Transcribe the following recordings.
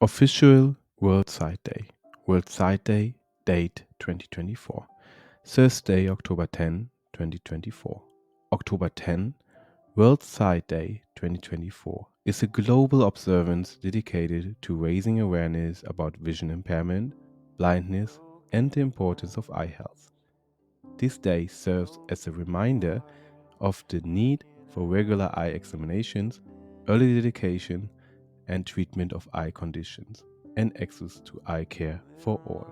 Official World Sight Day. World Sight Day, date 2024. Thursday, October 10, 2024. October 10, World Sight Day 2024 is a global observance dedicated to raising awareness about vision impairment, blindness, and the importance of eye health. This day serves as a reminder of the need for regular eye examinations, early dedication, and treatment of eye conditions, and access to eye care for all.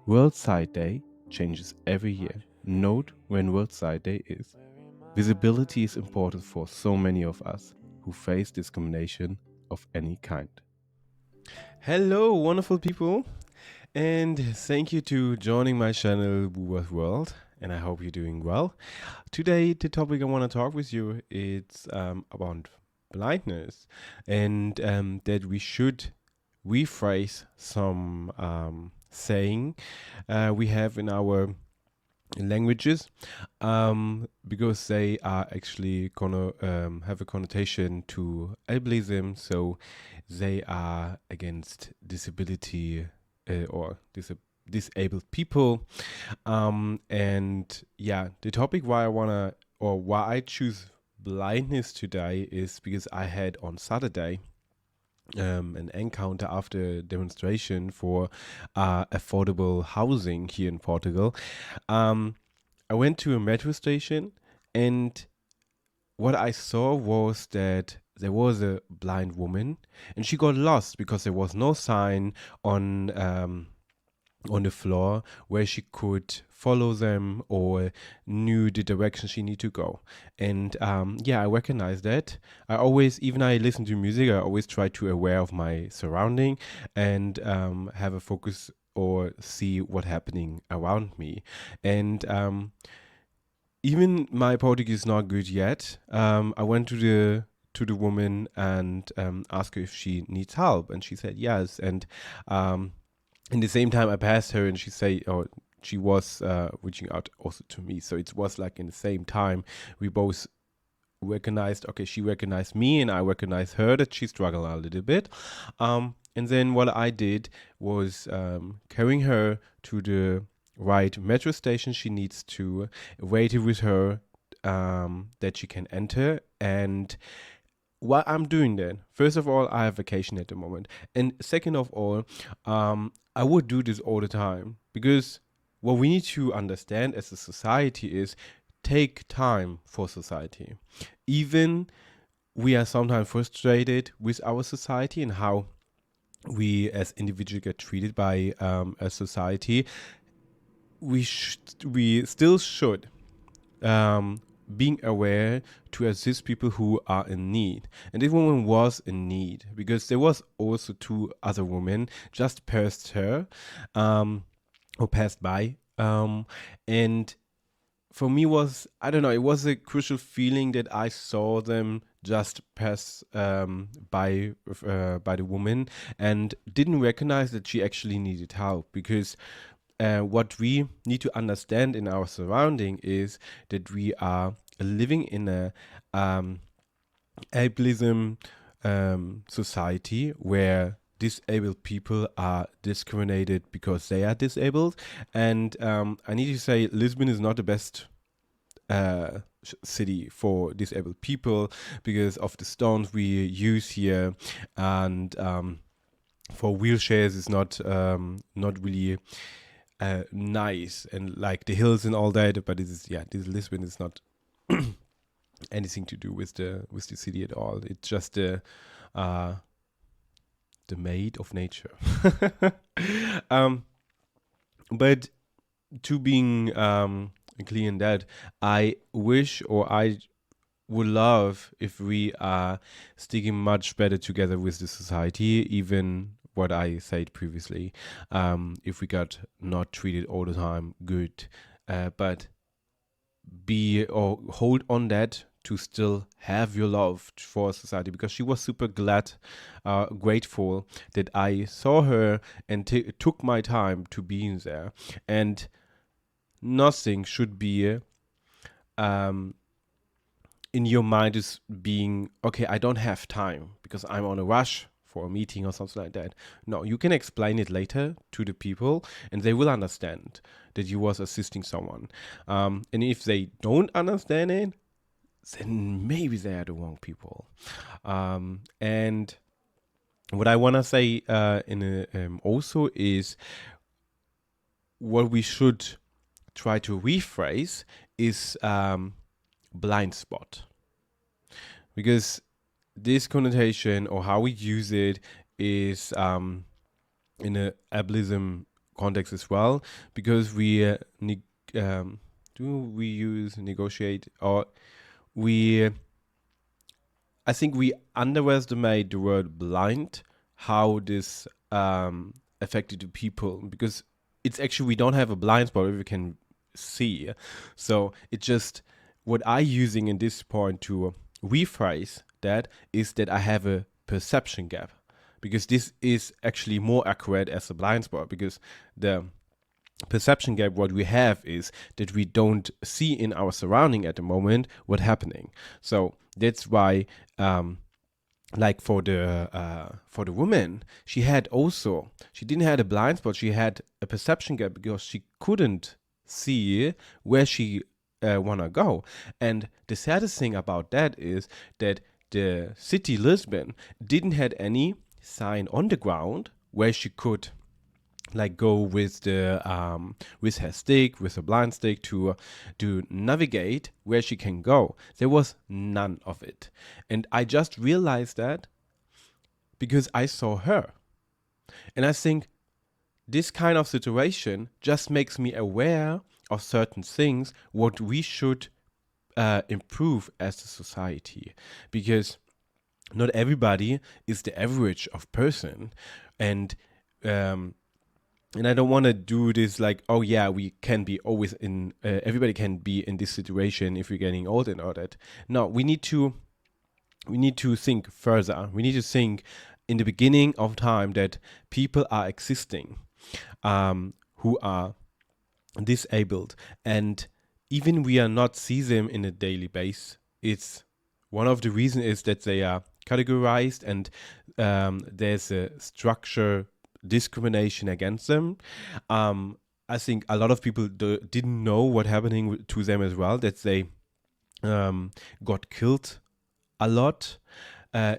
World Sight Day changes every year. Note when World Sight Day is. Visibility is important for so many of us who face discrimination of any kind. Hello, wonderful people, and thank you to joining my channel Buwa's World, and I hope you're doing well. Today, the topic I want to talk with you is about blindness, and that we should rephrase some saying we have in our languages, because they are actually gonna have a connotation to ableism, so they are against disability or disabled people. And yeah, the topic why I choose blindness today is because I had on Saturday an encounter after a demonstration for affordable housing here in Portugal. I went to a metro station, and what I saw was that there was a blind woman, and she got lost because there was no sign on the floor where she could follow them or knew the direction she need to go. And I recognize that. Even I listen to music, I always try to aware of my surrounding and have a focus or see what happening around me. And even my Portuguese is not good yet. I went to the woman and asked her if she needs help, and she said yes. And in the same time, I passed her, and she was reaching out also to me. So it was like in the same time, we both recognized. Okay, she recognized me, and I recognized her that she struggled a little bit. And then what I did was carrying her to the right metro station she needs to, waited with her that she can enter. And while I'm doing that, first of all, I have vacation at the moment, and second of all, I would do this all the time, because what we need to understand as a society is take time for society. Even we are sometimes frustrated with our society and how we as individuals get treated by a society. We still should being aware to assist people who are in need. And this woman was in need because there was also two other women just past her or passed by. And for me was, I don't know, it was a crucial feeling that I saw them just pass by the woman and didn't recognize that she actually needed help, because what we need to understand in our surrounding is that we are living in a ableism society where disabled people are discriminated because they are disabled. And I need to say, Lisbon is not the best city for disabled people because of the stones we use here, and for wheelchairs is not really nice, and like the hills and all that. But this Lisbon is not anything to do with the city at all. It's just the maid of nature. But to being clear in that, I wish, or I would love if we are sticking much better together with the society, even what I said previously. If we got not treated all the time good, but be or hold on that to still have your love for society, because she was super grateful that I saw her and took my time to being there. And nothing should be in your mind is being, okay, I don't have time because I'm on a rush for a meeting or something like that. No, you can explain it later to the people, and they will understand that you was assisting someone. And if they don't understand it, then maybe they are the wrong people. And what I want to say also is what we should try to rephrase is blind spot, because this connotation or how we use it is in a ableism context as well, because we do we use negotiate, or we I think we underestimate the word blind, how this affected the people, because it's actually, we don't have a blind spot where we can see. So it just, what I using in this point to rephrase that is that I have a perception gap, because this is actually more accurate as a blind spot, because the perception gap what we have is that we don't see in our surrounding at the moment what's happening. So that's why like for the woman, she didn't have a blind spot, she had a perception gap, because she couldn't see where she wanna go. And the saddest thing about that is that the city Lisbon didn't had any sign on the ground where she could like go with the with her stick, with a blind stick, to navigate where she can go. There was none of it, and I just realized that because I saw her. And I think this kind of situation just makes me aware of certain things what we should improve as a society, because not everybody is the average of person. And I don't want to do this like, oh yeah, we can be always in, everybody can be in this situation if we're getting old and all that. No, we need to think further. We need to think in the beginning of time that people are existing, who are disabled, and even we are not see them in a daily basis. It's one of the reasons is that they are categorized, and there's a structure discrimination against them. I think a lot of people didn't know what happening to them as well, that they got killed a lot.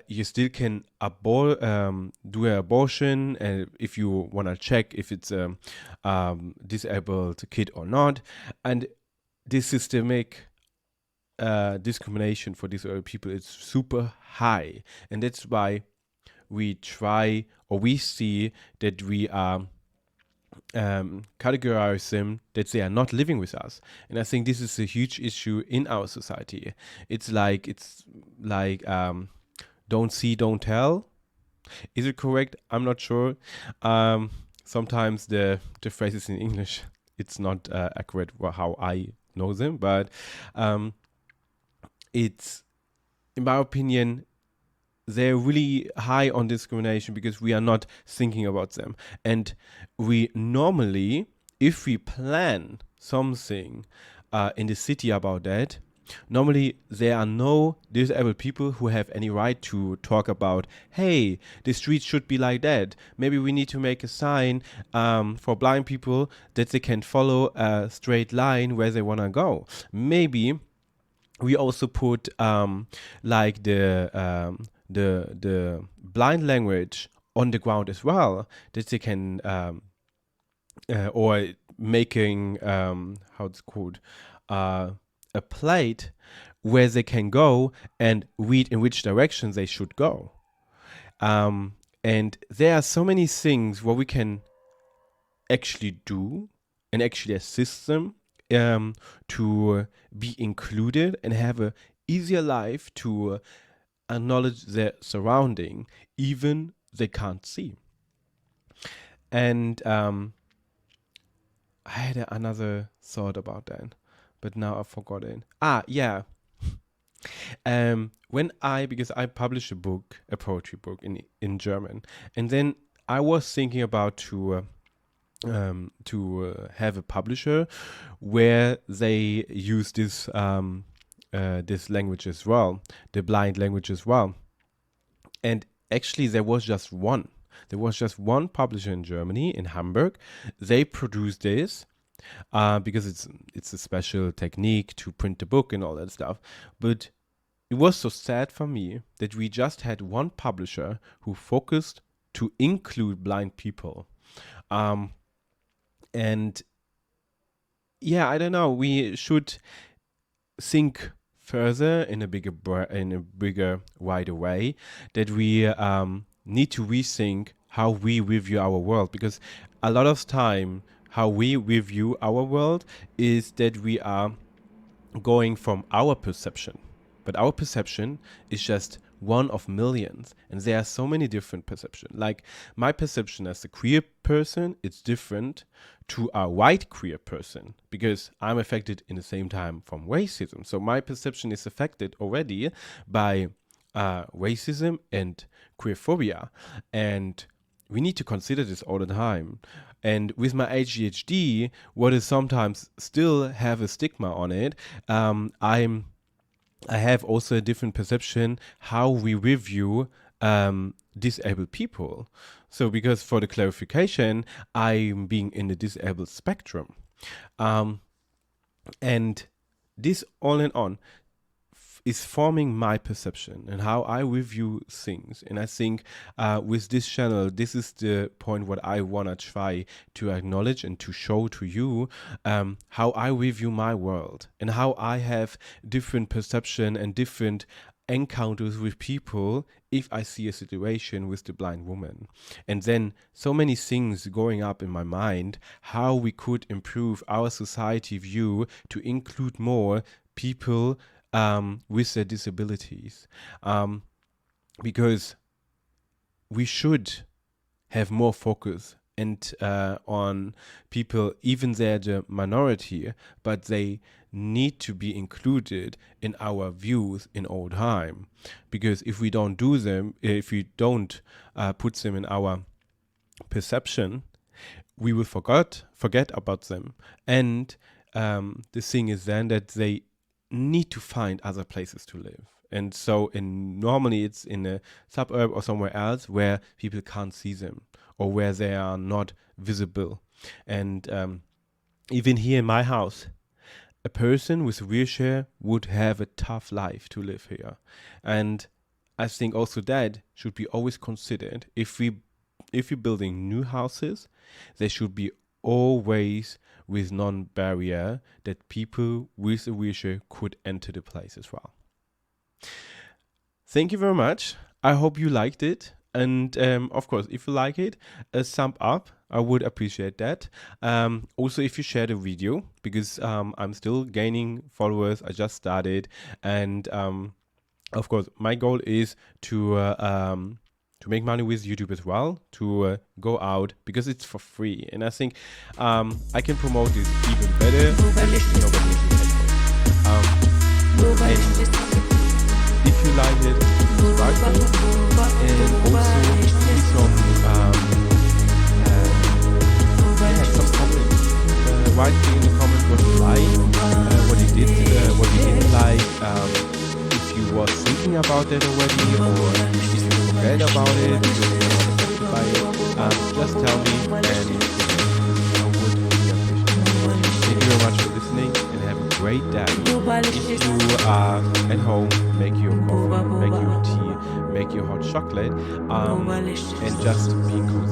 You still can do an abortion, if you want to check if it's a disabled kid or not. And this systemic discrimination for disabled people is super high, and that's why we try, or we see that we are categorize them that they are not living with us. And I think this is a huge issue in our society. It's like don't see, don't tell. Is it correct? I'm not sure. Sometimes the phrases in English, it's not accurate how I know them, but it's, in my opinion, they're really high on discrimination because we are not thinking about them. And we normally, if we plan something in the city about that, normally there are no disabled people who have any right to talk about, hey, the street should be like that. Maybe we need to make a sign for blind people that they can follow a straight line where they want to go. Maybe we also put like the blind language on the ground as well, that they can or making how it's called a plate where they can go and read in which direction they should go. And there are so many things where we can actually do and actually assist them to be included and have a easier life, to acknowledge their surrounding, even they can't see. And I had another thought about that, but now I've forgotten. Yeah. Because I published a poetry book in German, and then I was thinking about to have a publisher where they use this this language as well, the blind language as well. And actually there was just one. There was just one publisher in Germany, in Hamburg. They produced this because it's a special technique to print the book and all that stuff. But it was so sad for me that we just had one publisher who focused to include blind people. And yeah, I don't know. We should think further in a bigger, wider way, that we need to rethink how we review our world, because a lot of time how we review our world is that we are going from our perception, but our perception is just one of millions, and there are so many different perceptions. Like my perception as a queer person, it's different to a white queer person, because I'm affected in the same time from racism. So my perception is affected already by racism and queerphobia, and we need to consider this all the time. And with my ADHD, what is sometimes still have a stigma on it, I have also a different perception how we review disabled people. So because for the clarification, I'm being in the disabled spectrum. And this all in all is forming my perception and how I review things. And I think with this channel, this is the point what I want to try to acknowledge and to show to you how I review my world and how I have different perception and different encounters with people if I see a situation with the blind woman. And then so many things going up in my mind, how we could improve our society view to include more people with their disabilities, because we should have more focus and on people, even they're the minority, but they need to be included in our views in all time. Because if we don't do them, if we don't put them in our perception, we will forget about them. And the thing is then that they need to find other places to live. And so normally it's in a suburb or somewhere else where people can't see them or where they are not visible. And even here in my house, a person with a wheelchair would have a tough life to live here. And I think also that should be always considered. If you're building new houses, they should be always with non-barrier, that people with a wheelchair could enter the place as well. Thank you very much. I hope you liked it. And of course, if you like it, a thumb up. I would appreciate that. Also, if you share the video, because I'm still gaining followers. I just started. And of course, my goal is to make money with YouTube as well, to go out, because it's for free. And I think I can promote this even better, and nobody needs to pay for it. And if you like it, subscribe me, and also leave some comments. Write me in the comments what you like, what you did, what you didn't like, if you was thinking about that already, or if you forget about it, just tell me, and I would be appreciated. Thank you very much for listening, and have a great day. If you are at home, make your coffee, make your tea, make your hot chocolate, and just be cozy.